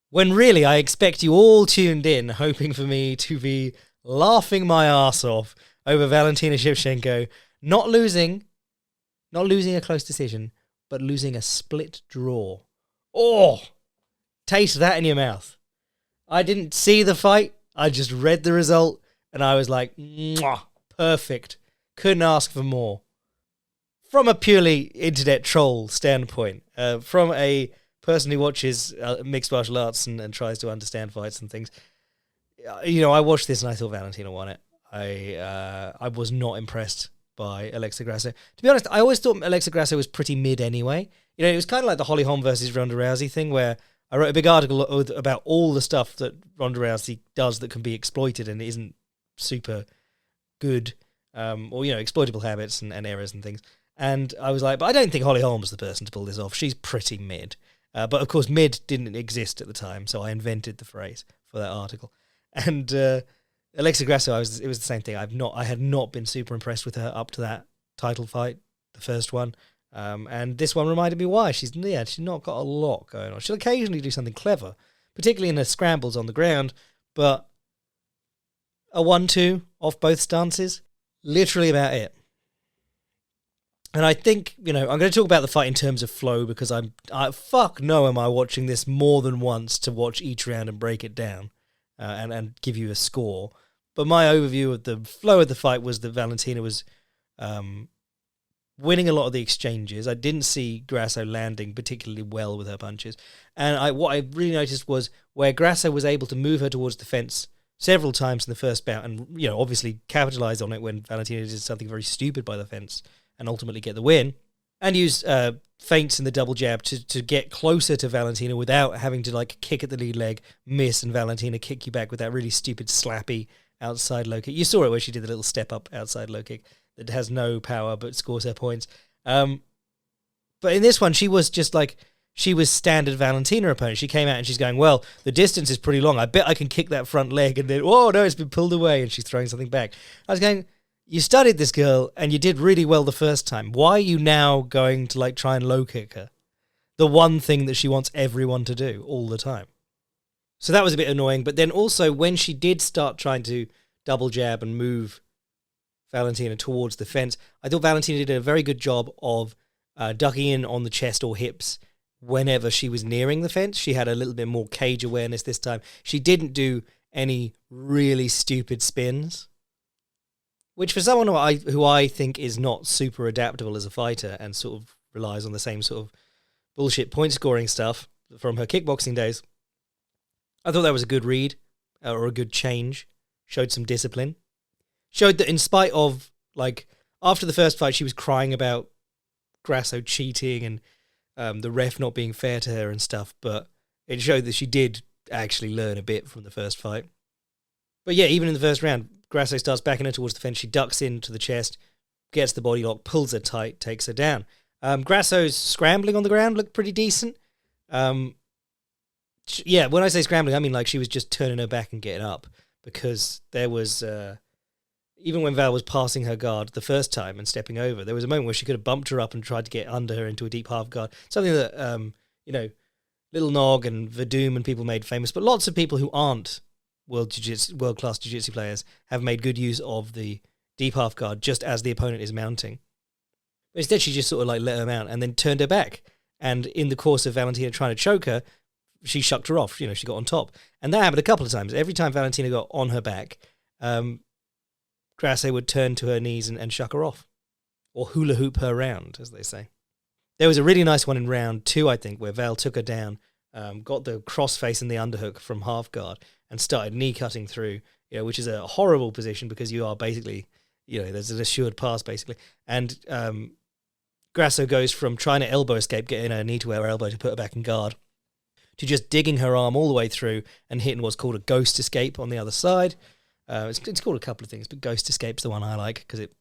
When really I expect you all tuned in, hoping for me to be laughing my ass off over Valentina Shevchenko not losing a close decision, but losing a split draw. Oh, taste that in your mouth. I didn't see the fight, I just read the result, and I was like, mwah, perfect. Couldn't ask for more. From a purely internet troll standpoint, from a person who watches mixed martial arts and tries to understand fights and things, I watched this and I thought Valentina won it. I was not impressed by Alexa Grasso. To be honest, I always thought Alexa Grasso was pretty mid anyway. It was kind of like the Holly Holm versus Ronda Rousey thing, where I wrote a big article about all the stuff that Ronda Rousey does that can be exploited and isn't super good, or exploitable habits and errors and things. And I was like, but I don't think Holly Holm's the person to pull this off. She's pretty mid. But of course, mid didn't exist at the time, so I invented the phrase for that article. And Alexa Grasso, it was the same thing. I had not been super impressed with her up to that title fight, the first one. And this one reminded me why. She's not got a lot going on. She'll occasionally do something clever, particularly in her scrambles on the ground, but a 1-2 off both stances, literally about it. And I think, I'm going to talk about the fight in terms of flow because am I watching this more than once to watch each round and break it down and give you a score. But my overview of the flow of the fight was that Valentina was winning a lot of the exchanges. I didn't see Grasso landing particularly well with her punches. And what I really noticed was where Grasso was able to move her towards the fence several times in the first bout and, obviously capitalize on it when Valentina did something very stupid by the fence and ultimately get the win, and use feints in the double jab to get closer to Valentina without having to kick at the lead leg, miss, and Valentina kick you back with that really stupid slappy outside low kick. You saw it where she did the little step up outside low kick that has no power but scores her points. But in this one, she was just she was standard Valentina opponent. She came out and she's going, well, the distance is pretty long. I bet I can kick that front leg. And then, oh no, it's been pulled away, and she's throwing something back. I was going, you studied this girl and you did really well the first time. Why are you now going to try and low kick her? The one thing that she wants everyone to do all the time. So that was a bit annoying. But then also when she did start trying to double jab and move Valentina towards the fence, I thought Valentina did a very good job of ducking in on the chest or hips whenever she was nearing the fence. She had a little bit more cage awareness this time. She didn't do any really stupid spins, which for someone who I think is not super adaptable as a fighter and sort of relies on the same sort of bullshit point scoring stuff from her kickboxing days, I thought that was a good read or a good change. Showed some discipline. Showed that in spite of, after the first fight, she was crying about Grasso cheating and the ref not being fair to her and stuff, but it showed that she did actually learn a bit from the first fight. But yeah, even in the first round, Grasso starts backing her towards the fence. She ducks into the chest, gets the body lock, pulls her tight, takes her down. Grasso's scrambling on the ground looked pretty decent. When I say scrambling, I mean she was just turning her back and getting up, because there was, even when Val was passing her guard the first time and stepping over, there was a moment where she could have bumped her up and tried to get under her into a deep half guard. Something that, Little Nog and Verdum and people made famous, but lots of people who aren't world-class jiu-jitsu players have made good use of the deep half guard just as the opponent is mounting. But instead, she just sort of let her mount and then turned her back. And in the course of Valentina trying to choke her, she shucked her off. She got on top. And that happened a couple of times. Every time Valentina got on her back, Grasso would turn to her knees and shuck her off. Or hula hoop her round, as they say. There was a really nice one in round 2, I think, where Val took her down, got the crossface and the underhook from half guard, and started knee cutting through, which is a horrible position because you are basically, there's an assured pass basically. And Grasso goes from trying to elbow escape, getting her knee to her elbow to put her back in guard, to just digging her arm all the way through and hitting what's called a ghost escape on the other side. It's called a couple of things, but ghost escape's the one I like because it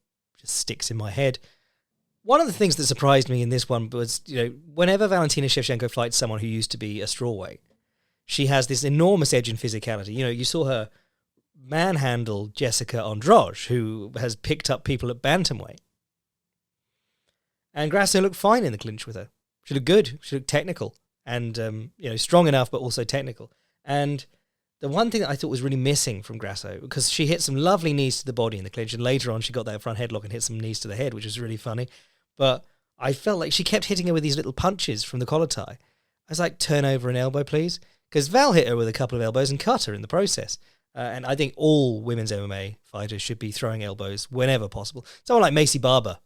just sticks in my head. One of the things that surprised me in this one was, whenever Valentina Shevchenko fights someone who used to be a strawweight, she has this enormous edge in physicality. You saw her manhandle Jessica Andrade, who has picked up people at bantamweight. And Grasso looked fine in the clinch with her. She looked good. She looked technical. and strong enough, but also technical. And the one thing that I thought was really missing from Grasso, because she hit some lovely knees to the body in the clinch, and later on she got that front headlock and hit some knees to the head, which was really funny. But I felt like she kept hitting her with these little punches from the collar tie. I was like, turn over an elbow, please. Because Val hit her with a couple of elbows and cut her in the process. And I think all women's MMA fighters should be throwing elbows whenever possible. Someone like Macy Baba,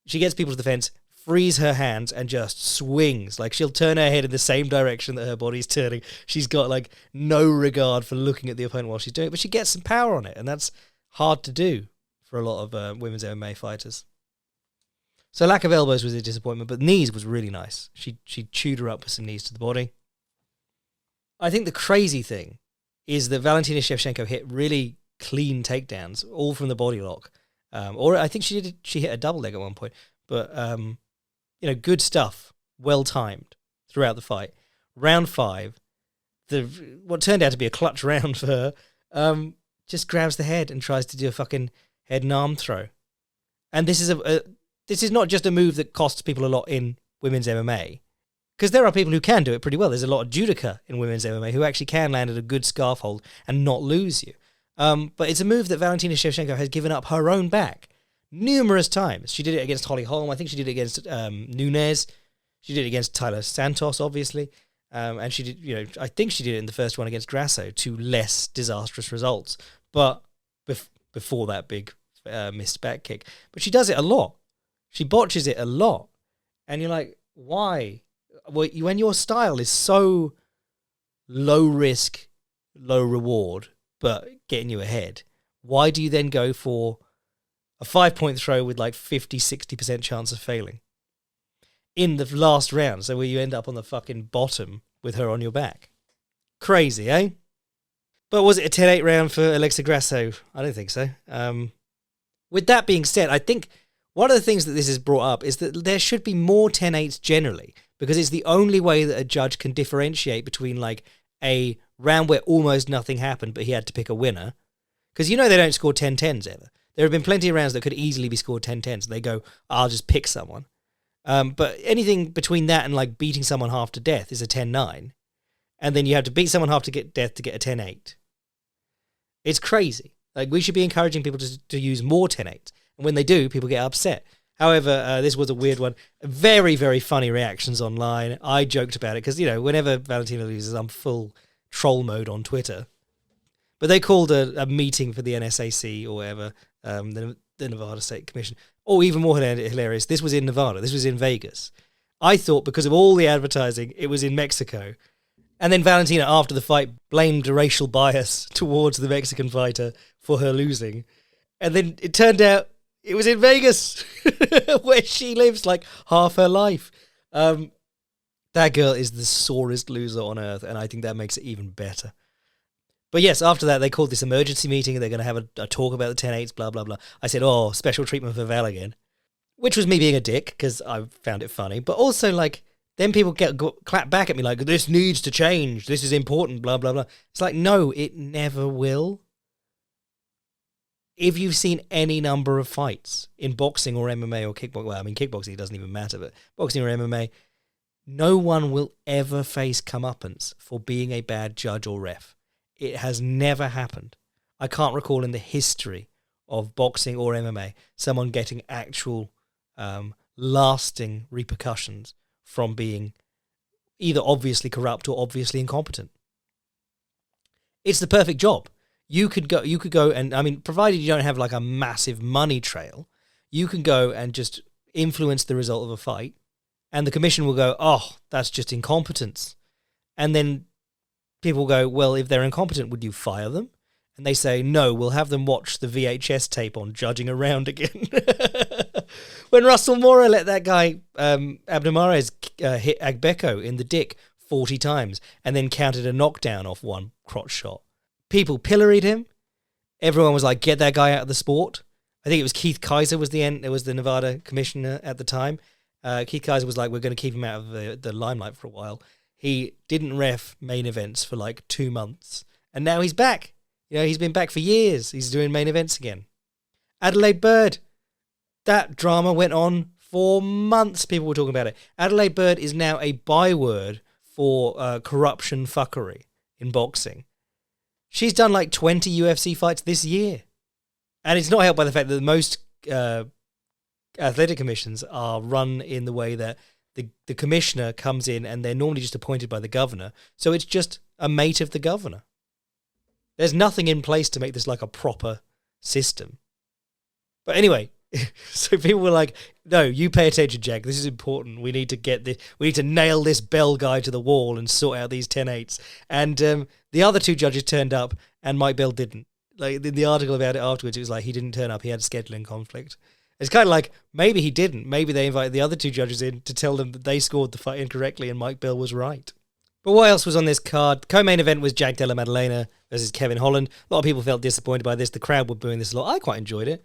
she gets people to the fence, frees her hands, and just swings. Like, she'll turn her head in the same direction that her body's turning. She's got, like, no regard for looking at the opponent while she's doing it, but she gets some power on it, and that's hard to do for a lot of women's MMA fighters. So lack of elbows was a disappointment, but knees was really nice. She chewed her up with some knees to the body. I think the crazy thing is that Valentina Shevchenko hit really clean takedowns, all from the body lock. Or I think she hit a double leg at one point. But, good stuff, well-timed throughout the fight. Round 5, what turned out to be a clutch round for her, just grabs the head and tries to do a fucking head and arm throw. And this is not just a move that costs people a lot in women's MMA, because there are people who can do it pretty well. There's a lot of judoka in women's MMA who actually can land at a good scarf hold and not lose you. But it's a move that Valentina Shevchenko has given up her own back numerous times. She did it against Holly Holm. I think she did it against Nunes. She did it against Tyler Santos, obviously. And she did, I think she did it in the first one against Grasso to less disastrous results. But before that big missed back kick. But she does it a lot. She botches it a lot. And you're like, why? When your style is so low risk, low reward, but getting you ahead, why do you then go for a 5-point throw with like 50-60% chance of failing in the last round, so where you end up on the fucking bottom with her on your back? Crazy, eh? But was it a 10-8 round for Alexa Grasso? I don't think so. With that being said, I think one of the things that this has brought up is that there should be more 10-8s generally, because it's the only way that a judge can differentiate between like a round where almost nothing happened but he had to pick a winner. Because they don't score 10-10s ever. There have been plenty of rounds that could easily be scored 10-10s. They go, I'll just pick someone. But anything between that and like beating someone half to death is a 10-9. And then you have to beat someone half to get death to get a 10-8. It's crazy. Like, we should be encouraging people to use more 10-8s. And when they do, people get upset. However, this was a weird one. Very, very funny reactions online. I joked about it because, whenever Valentina loses, I'm full troll mode on Twitter. But they called a meeting for the NSAC or whatever, the Nevada State Commission. Or even more hilarious, this was in Nevada. This was in Vegas. I thought because of all the advertising, it was in Mexico. And then Valentina, after the fight, blamed racial bias towards the Mexican fighter for her losing. And then it turned out it was in Vegas, where she lives like half her life. That girl is the sorest loser on earth, and I think that makes it even better. But yes, after that, they called this emergency meeting, and they're going to have a talk about the 10-8s, blah, blah, blah. I said, special treatment for Val again. Which was me being a dick, because I found it funny. But also, like, then people clap back at me like, this needs to change, this is important, blah, blah, blah. It's like, no, it never will. If you've seen any number of fights in boxing or MMA or kickboxing, well, I mean, kickboxing, it doesn't even matter, but boxing or MMA, no one will ever face comeuppance for being a bad judge or ref. It has never happened. I can't recall in the history of boxing or MMA someone getting actual lasting repercussions from being either obviously corrupt or obviously incompetent. It's the perfect job. You could go and, I mean, provided you don't have like a massive money trail, you can go and just influence the result of a fight, and the commission will go, that's just incompetence. And then people go, well, if they're incompetent, would you fire them? And they say, no, we'll have them watch the VHS tape on judging a round again. When Russell Mora let that guy, Abdamares, hit Agbeko in the dick 40 times and then counted a knockdown off one crotch shot. People pilloried him. Everyone was like, get that guy out of the sport. I think it was Keith Kaiser was the Nevada commissioner at the time. Keith Kaiser was like, we're going to keep him out of the limelight for a while. He didn't ref main events for like 2 months. And now he's back. He's been back for years. He's doing main events again. Adelaide Bird. That drama went on For months, people were talking about it. Adelaide Bird is now a byword for corruption fuckery in boxing. She's done like 20 UFC fights this year. And it's not helped by the fact that most athletic commissions are run in the way that the commissioner comes in and they're normally just appointed by the governor. So it's just a mate of the governor. There's nothing in place to make this like a proper system. But anyway, so people were like, no, you pay attention, Jack. This is important. We need to get this. We need to nail this Bell guy to the wall and sort out these 10-8s. And the other two judges turned up and Mike Bell didn't. Like in the article about it afterwards, it was like he didn't turn up. He had a scheduling conflict. It's kind of like maybe he didn't. Maybe they invited the other two judges in to tell them that they scored the fight incorrectly and Mike Bell was right. But what else was on this card? Co-main event was Jack Della Maddalena versus Kevin Holland. A lot of people felt disappointed by this. The crowd were booing this a lot. I quite enjoyed it.